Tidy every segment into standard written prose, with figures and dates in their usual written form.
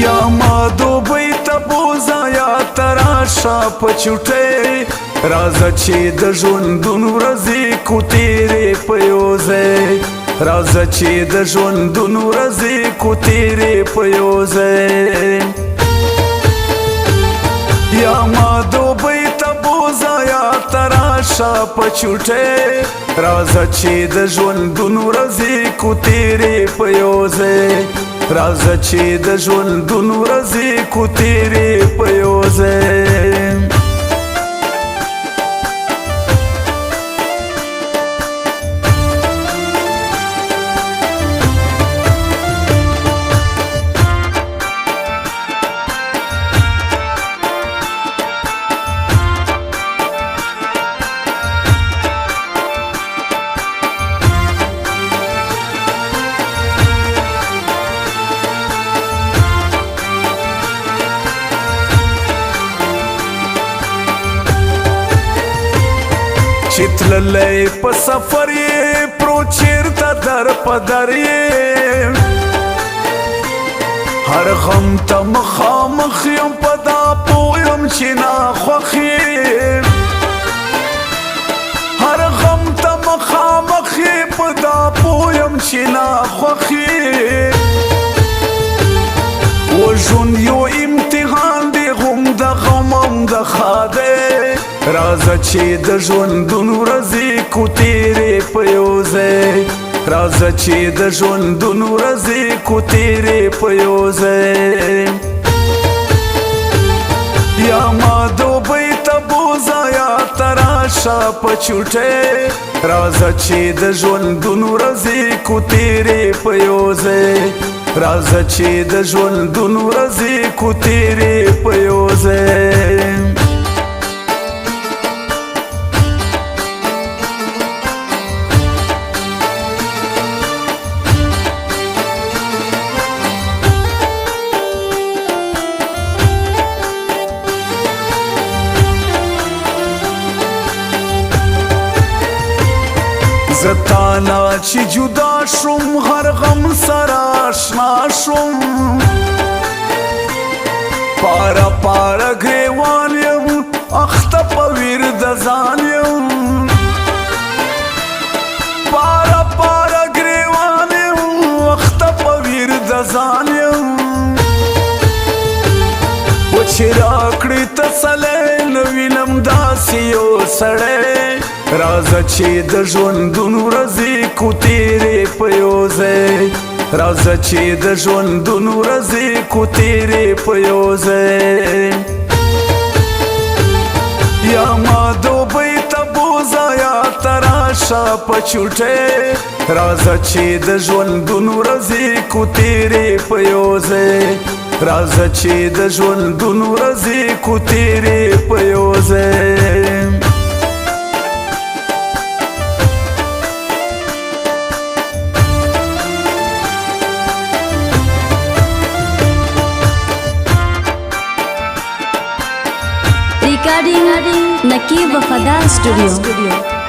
یا ما دوبۍ ته بوځه یا ته راشه په چوټۍ راځه چې د ژوندون ورځې کو تېرې په یو ځای راځه چې د ژوندون ورځې کو تېرې په یو ځای یا ما دوبۍ ته بوځه یا ته راشه په چوټۍ راځه چې د ژوندون ورځې کو تېرې په یو ځای راځه چې د ژوندون ورځې کو تېرې په یو ځای چې تللی په سفر یې پروت چېرته در په در یې هر غم ته مخامخ یم په دا پوه یم چې ناخوښ یې هر غم ته مخامخ یې په دا پوه یم چې ناخوښ یې وژوند یو امتحان دی غم د غم هم د ښه دی راځه چې د ژوندون ورځې کو تېرې په یو ځای راځه چې د ژوندون ورځې کو تېرې په یو ځای یا ما دوبۍ ته بوځه یا ته راشه په چوټۍ راځه چې د ژوندون ورځې کو تېرې په یو ځای راځه چې د ژوندون ورځې کو تېرې په یو ځای زتانا چې جدا شوم هر غم سره آشنا شوم پاره پاره ګریوان یم اخته په ویر د ځان یم پاره پاره ګریوان یم اخته په ویر د ځان یم و چې راکړې تسلی نه وینم داسې یو سړی راځه چې د ژوندون ورځې کو تېرې په یو ځای راځه چې د ژوندون ورځې کو تېرې په یو ځای یا ما دوبۍ ته بوځه یا ته راشه په چوټۍ راځه چې د ژوندون ورځې کو تېرې په یو ځای راځه چې د ژوندون ورځې کو تېرې په یو ځای Recording Nakib Wafadar Studio.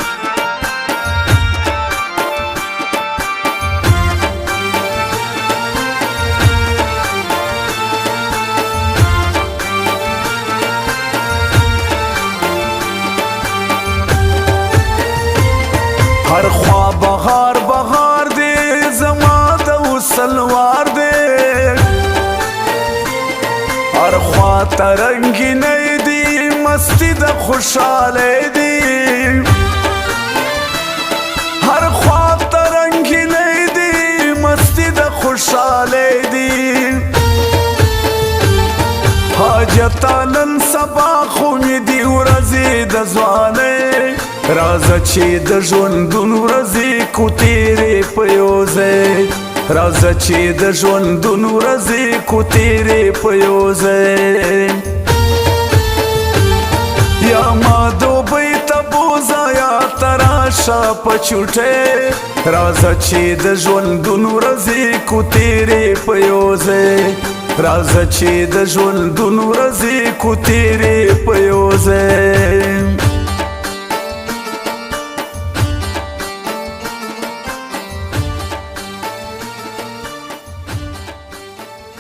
هر خوا بهار بهار دی زما د وصلوار دی هر خوا ترنګینۍ دی مستی د خوشحالی دی هر خوا ترنګینۍ دی مستی د خوشحالی دی حاجته نن سبا خو مې دي ورځې د ځوانۍ راځه چې د ژوندون ورځې کو تېرې په یو ځای راځه چې د ژوندون ورځې کو تېرې په یو ځای یا ما دوبۍ ته بوځه یا ته راشه په چوټۍ راځه چې د ژوندون ورځې کو تېرې په یو ځای راځه چې د ژوندون ورځې کو تېرې په یو ځای